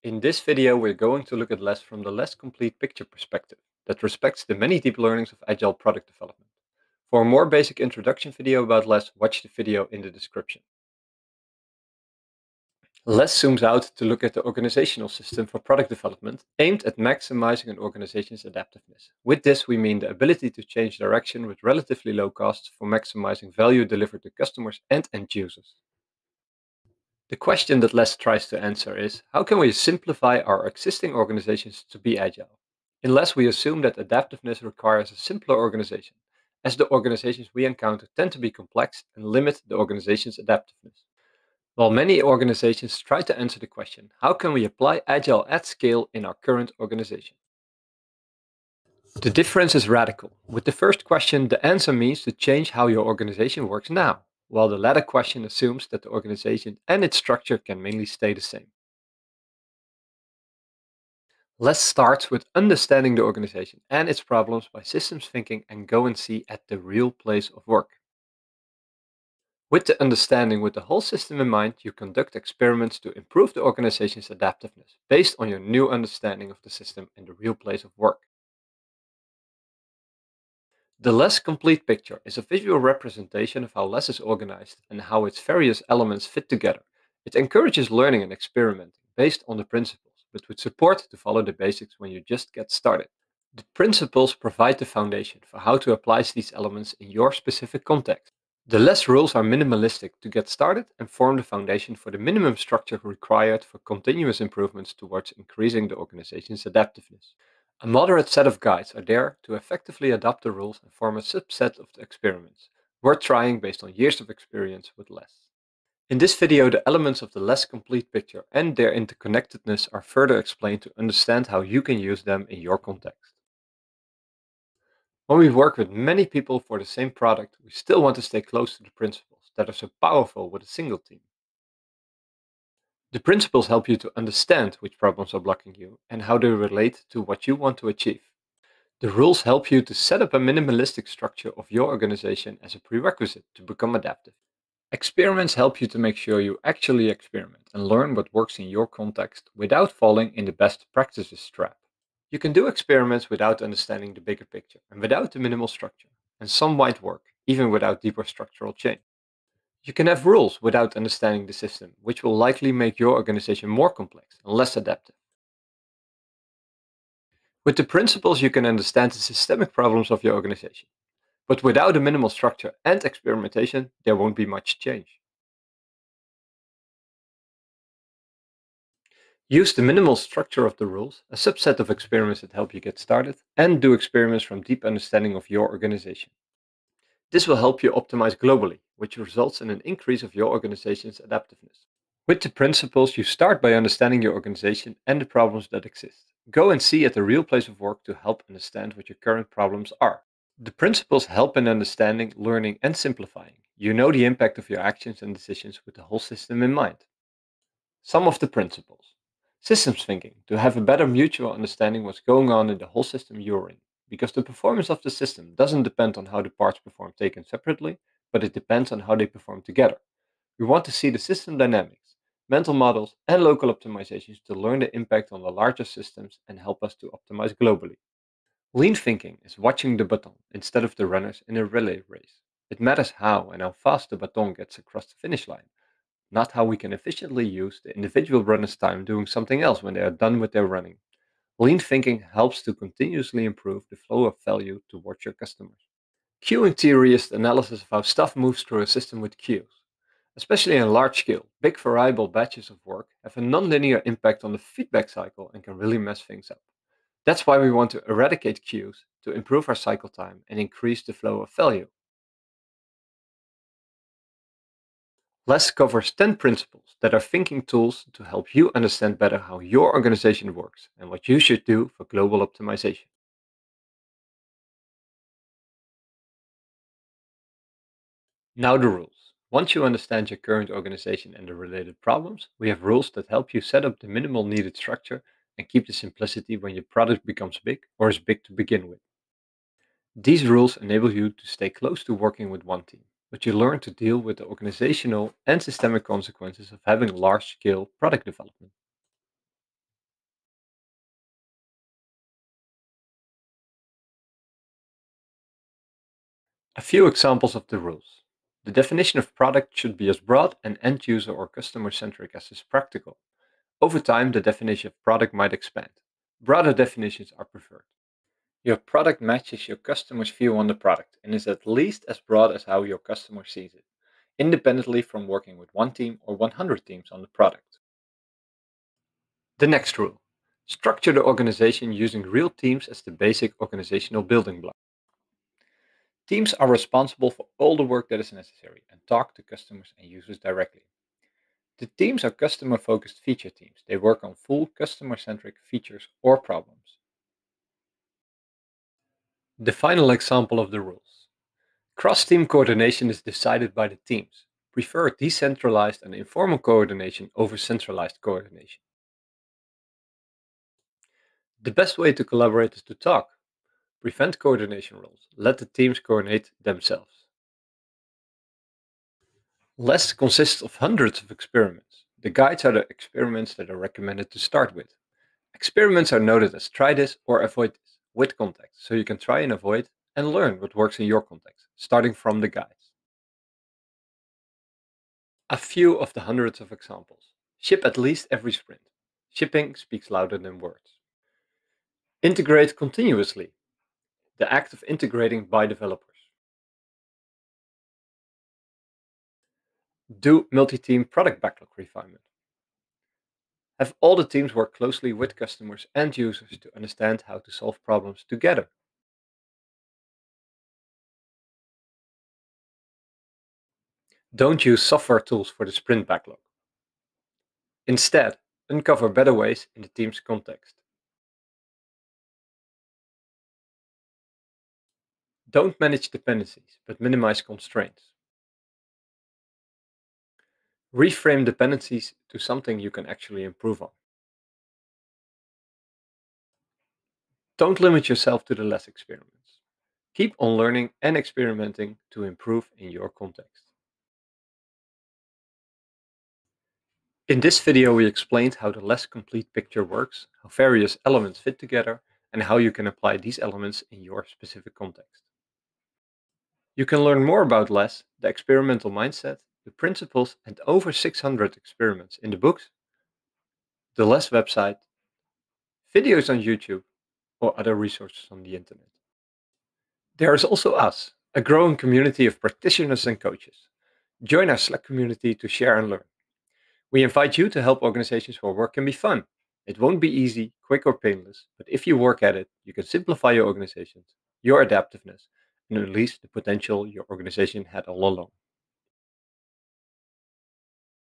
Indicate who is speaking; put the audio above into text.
Speaker 1: In this video, we're going to look at LeSS from the less complete picture perspective that respects the many deep learnings of agile product development. For a more basic introduction video about LeSS, watch the video in the description. LeSS zooms out to look at the organizational system for product development aimed at maximizing an organization's adaptiveness. With this, we mean the ability to change direction with relatively low costs for maximizing value delivered to customers and end users. The question that LeSS tries to answer is, how can we simplify our existing organizations to be agile? In LeSS, we assume that adaptiveness requires a simpler organization, as the organizations we encounter tend to be complex and limit the organization's adaptiveness. While many organizations try to answer the question, how can we apply agile at scale in our current organization? The difference is radical. With the first question, the answer means to change how your organization works now, while the latter question assumes that the organization and its structure can mainly stay the same. Let's start with understanding the organization and its problems by systems thinking and go and see at the real place of work. With the understanding with the whole system in mind, you conduct experiments to improve the organization's adaptiveness based on your new understanding of the system and the real place of work. The less complete picture is a visual representation of how LeSS is organized and how its various elements fit together. It encourages learning and experimenting based on the principles, but with support to follow the basics when you just get started. The principles provide the foundation for how to apply these elements in your specific context. The LeSS rules are minimalistic to get started and form the foundation for the minimum structure required for continuous improvements towards increasing the organization's adaptiveness. A moderate set of guides are there to effectively adopt the rules and form a subset of the experiments, worth trying based on years of experience with LeSS. In this video, the elements of the less complete picture and their interconnectedness are further explained to understand how you can use them in your context. When we work with many people for the same product, we still want to stay close to the principles that are so powerful with a single team. The principles help you to understand which problems are blocking you and how they relate to what you want to achieve. The rules help you to set up a minimalistic structure of your organization as a prerequisite to become adaptive. Experiments help you to make sure you actually experiment and learn what works in your context without falling in the best practices trap. You can do experiments without understanding the bigger picture and without the minimal structure, and some might work, even without deeper structural change. You can have rules without understanding the system, which will likely make your organization more complex and less adaptive. With the principles, you can understand the systemic problems of your organization, but without a minimal structure and experimentation, there won't be much change. Use the minimal structure of the rules, a subset of experiments that help you get started, and do experiments from deep understanding of your organization. This will help you optimize globally, which results in an increase of your organization's adaptiveness. With the principles, you start by understanding your organization and the problems that exist. Go and see at the real place of work to help understand what your current problems are. The principles help in understanding, learning, and simplifying. You know the impact of your actions and decisions with the whole system in mind. Some of the principles. Systems thinking, to have a better mutual understanding what's going on in the whole system you're in. Because the performance of the system doesn't depend on how the parts perform taken separately, but it depends on how they perform together. We want to see the system dynamics, mental models, and local optimizations to learn the impact on the larger systems and help us to optimize globally. Lean thinking is watching the baton instead of the runners in a relay race. It matters how and how fast the baton gets across the finish line, not how we can efficiently use the individual runner's time doing something else when they are done with their running. Lean thinking helps to continuously improve the flow of value towards your customers. Queuing theory is the analysis of how stuff moves through a system with queues. Especially in large scale, big variable batches of work have a nonlinear impact on the feedback cycle and can really mess things up. That's why we want to eradicate queues to improve our cycle time and increase the flow of value. LeSS covers 10 principles that are thinking tools to help you understand better how your organization works and what you should do for global optimization. Now the rules. Once you understand your current organization and the related problems, we have rules that help you set up the minimal needed structure and keep the simplicity when your product becomes big or is big to begin with. These rules enable you to stay close to working with one team, but you learn to deal with the organizational and systemic consequences of having large-scale product development. A few examples of the rules. The definition of product should be as broad and end-user or customer-centric as is practical. Over time, the definition of product might expand. Broader definitions are preferred. Your product matches your customer's view on the product and is at least as broad as how your customer sees it, independently from working with one team or 100 teams on the product. The next rule. Structure the organization using real teams as the basic organizational building block. Teams are responsible for all the work that is necessary and talk to customers and users directly. The teams are customer-focused feature teams. They work on full customer-centric features or problems. The final example of the rules. Cross-team coordination is decided by the teams. Prefer decentralized and informal coordination over centralized coordination. The best way to collaborate is to talk. Prevent coordination roles. Let the teams coordinate themselves. LeSS consists of hundreds of experiments. The guides are the experiments that are recommended to start with. Experiments are noted as try this or avoid this with context, so you can try and avoid and learn what works in your context, starting from the guides. A few of the hundreds of examples. Ship at least every sprint. Shipping speaks louder than words. Integrate continuously. The act of integrating by developers. Do multi-team product backlog refinement. Have all the teams work closely with customers and users to understand how to solve problems together. Don't use software tools for the sprint backlog. Instead, uncover better ways in the team's context. Don't manage dependencies, but minimize constraints. Reframe dependencies to something you can actually improve on. Don't limit yourself to the less experiments. Keep on learning and experimenting to improve in your context. In this video, we explained how the less complete picture works, how various elements fit together, and how you can apply these elements in your specific context. You can learn more about less, the experimental mindset, the principles, and over 600 experiments in the books, the less website, videos on YouTube, or other resources on the internet. There is also us, a growing community of practitioners and coaches. Join our Slack community to share and learn. We invite you to help organizations where work can be fun. It won't be easy, quick, or painless, but if you work at it, you can simplify your organizations, your adaptiveness, and unleash the potential your organization had all along.